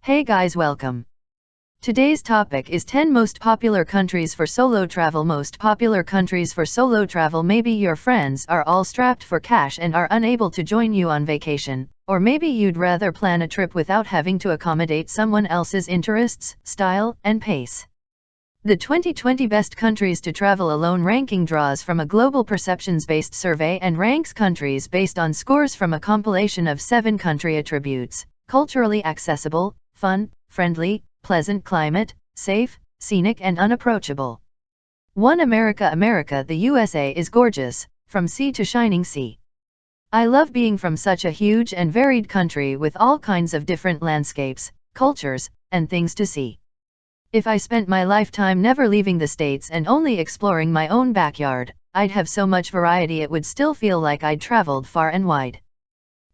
Hey guys, welcome. Today's topic is 10 most popular countries for solo travel. Most popular countries for solo travel. Maybe your friends are all strapped for cash and are unable to join you on vacation, or maybe you'd rather plan a trip without having to accommodate someone else's interests, style, and pace. The 2020 Best Countries to Travel Alone ranking draws from a global perceptions-based survey and ranks countries based on scores from a compilation of 7 country attributes: culturally accessible, fun, friendly, pleasant climate, safe, scenic and unapproachable. 1. America. America. The USA is gorgeous, from sea to shining sea. I love being from such a huge and varied country with all kinds of different landscapes, cultures, and things to see. If I spent my lifetime never leaving the States and only exploring my own backyard, I'd have so much variety it would still feel like I'd traveled far and wide.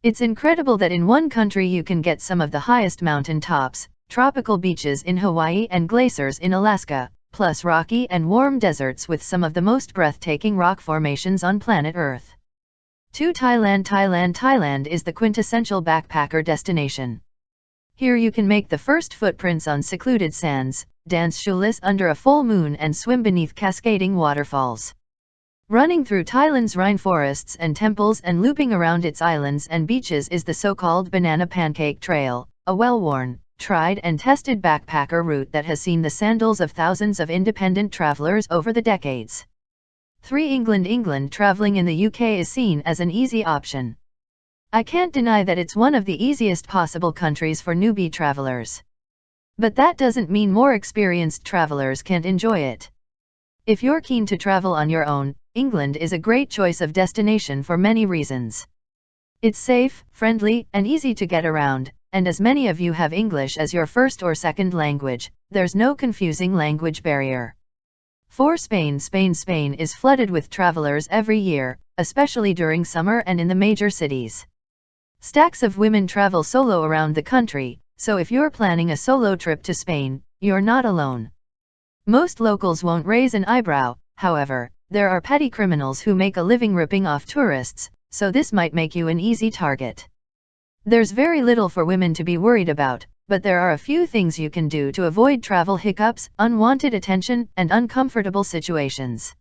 It's incredible that in one country you can get some of the highest mountain tops, tropical beaches in Hawaii and glaciers in Alaska, plus rocky and warm deserts with some of the most breathtaking rock formations on planet Earth. 2. Thailand. Thailand is the quintessential backpacker destination. Here you can make the first footprints on secluded sands, dance shoeless under a full moon and swim beneath cascading waterfalls. Running through Thailand's rainforests and temples and looping around its islands and beaches is the so-called Banana Pancake Trail, a well-worn, tried and tested backpacker route that has seen the sandals of thousands of independent travelers over the decades. 3. England. Traveling in the UK is seen as an easy option. I can't deny that it's one of the easiest possible countries for newbie travelers. But that doesn't mean more experienced travelers can't enjoy it. If you're keen to travel on your own, England is a great choice of destination for many reasons. It's safe, friendly, and easy to get around, and as many of you have English as your first or second language, there's no confusing language barrier. 4. Spain is flooded with travelers every year, especially during summer and in the major cities. Stacks of women travel solo around the country, so if you're planning a solo trip to Spain, you're not alone. Most locals won't raise an eyebrow, however, there are petty criminals who make a living ripping off tourists, so this might make you an easy target. There's very little for women to be worried about, but there are a few things you can do to avoid travel hiccups, unwanted attention, and uncomfortable situations.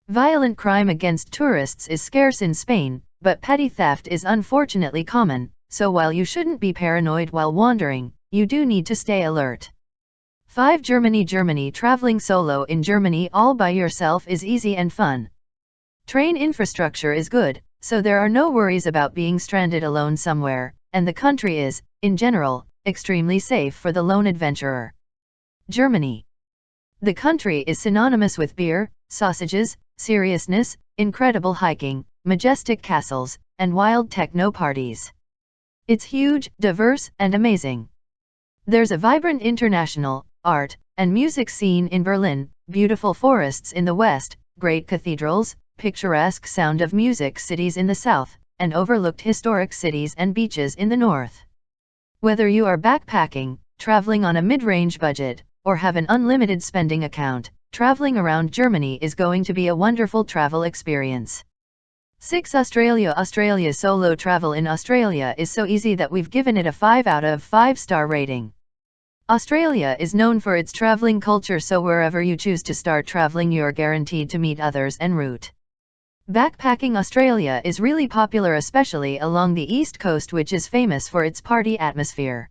Violent crime against tourists is scarce in Spain, but petty theft is unfortunately common, so while you shouldn't be paranoid while wandering, you do need to stay alert. 5. Germany. Traveling solo in Germany all by yourself is easy and fun. Train infrastructure is good, so there are no worries about being stranded alone somewhere, and the country is, in general, extremely safe for the lone adventurer. Germany. The country is synonymous with beer, sausages, seriousness, incredible hiking, majestic castles, and wild techno parties. It's huge, diverse, and amazing. There's a vibrant international, art, and music scene in Berlin, beautiful forests in the west, great cathedrals, picturesque sound of music cities in the south, and overlooked historic cities and beaches in the north. Whether you are backpacking, traveling on a mid-range budget, or have an unlimited spending account, traveling around Germany is going to be a wonderful travel experience. 6. Australia. Solo travel in Australia is so easy that we've given it a 5 out of 5 star rating. Australia is known for its traveling culture, so wherever you choose to start traveling you're guaranteed to meet others en route. Backpacking Australia is really popular, especially along the east coast, which is famous for its party atmosphere.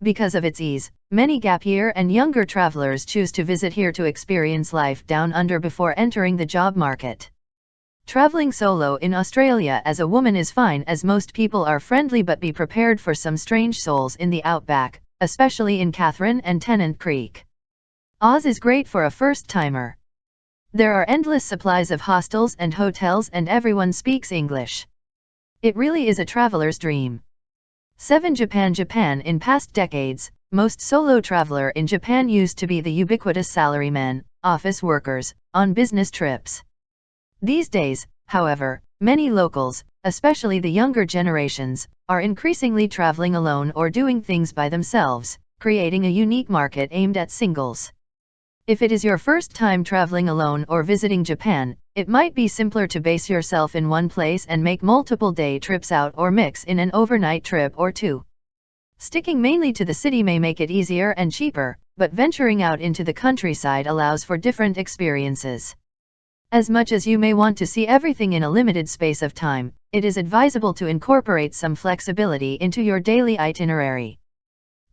Because of its ease, many gap year and younger travelers choose to visit here to experience life down under before entering the job market. Traveling solo in Australia as a woman is fine, as most people are friendly, but be prepared for some strange souls in the outback, especially in Catherine and Tennant Creek. Oz is great for a first-timer. There are endless supplies of hostels and hotels, and everyone speaks English. It really is a traveler's dream. 7. Japan. In past decades, most solo traveler in Japan used to be the ubiquitous salaryman, office workers, on business trips. These days, however, many locals, especially the younger generations, are increasingly traveling alone or doing things by themselves, creating a unique market aimed at singles. If it is your first time traveling alone or visiting Japan, it might be simpler to base yourself in one place and make multiple day trips out or mix in an overnight trip or two. Sticking mainly to the city may make it easier and cheaper, but venturing out into the countryside allows for different experiences. As much as you may want to see everything in a limited space of time, it is advisable to incorporate some flexibility into your daily itinerary.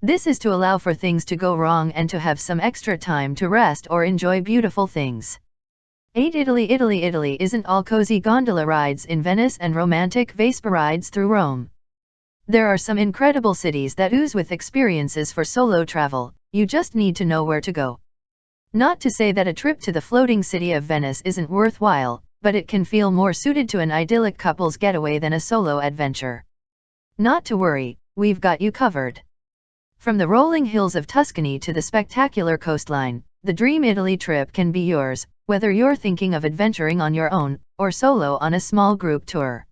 This is to allow for things to go wrong and to have some extra time to rest or enjoy beautiful things. 8. Italy isn't all cozy gondola rides in Venice and romantic Vespa rides through Rome. There are some incredible cities that ooze with experiences for solo travel, you just need to know where to go. Not to say that a trip to the floating city of Venice isn't worthwhile, but it can feel more suited to an idyllic couple's getaway than a solo adventure. Not to worry, we've got you covered. From the rolling hills of Tuscany to the spectacular coastline, the dream Italy trip can be yours, whether you're thinking of adventuring on your own, or solo on a small group tour.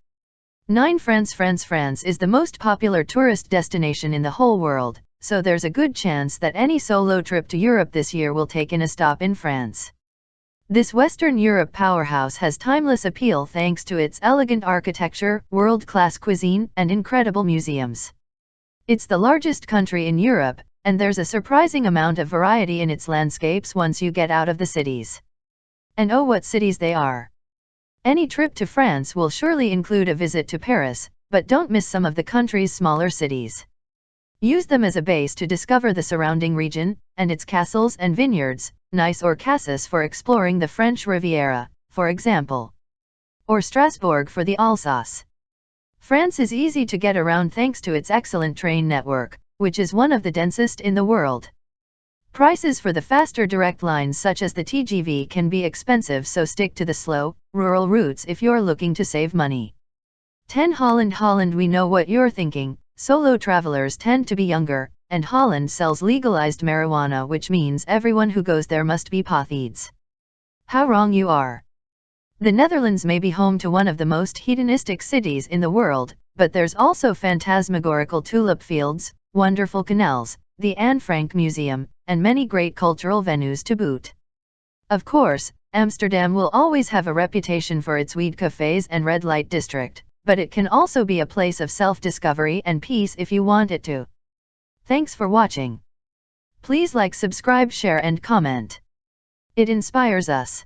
9. France is the most popular tourist destination in the whole world, so there's a good chance that any solo trip to Europe this year will take in a stop in France. This Western Europe powerhouse has timeless appeal thanks to its elegant architecture, world-class cuisine, and incredible museums. It's the largest country in Europe, and there's a surprising amount of variety in its landscapes once you get out of the cities. And oh, what cities they are! Any trip to France will surely include a visit to Paris, but don't miss some of the country's smaller cities. Use them as a base to discover the surrounding region, and its castles and vineyards, Nice or Cassis for exploring the French Riviera, for example. Or Strasbourg for the Alsace. France is easy to get around thanks to its excellent train network, which is one of the densest in the world. Prices for the faster direct lines such as the TGV can be expensive, so stick to the slow, rural routes if you're looking to save money. 10. Holland. We know what you're thinking, solo travelers tend to be younger, and Holland sells legalized marijuana, which means everyone who goes there must be pothieds. How wrong you are. The Netherlands may be home to one of the most hedonistic cities in the world, but there's also phantasmagorical tulip fields, wonderful canals, the Anne Frank Museum, and many great cultural venues to boot. Of course, Amsterdam will always have a reputation for its weed cafes and red light district, but it can also be a place of self-discovery and peace if you want it to. Thanks for watching. Please like, subscribe, share and comment. It inspires us.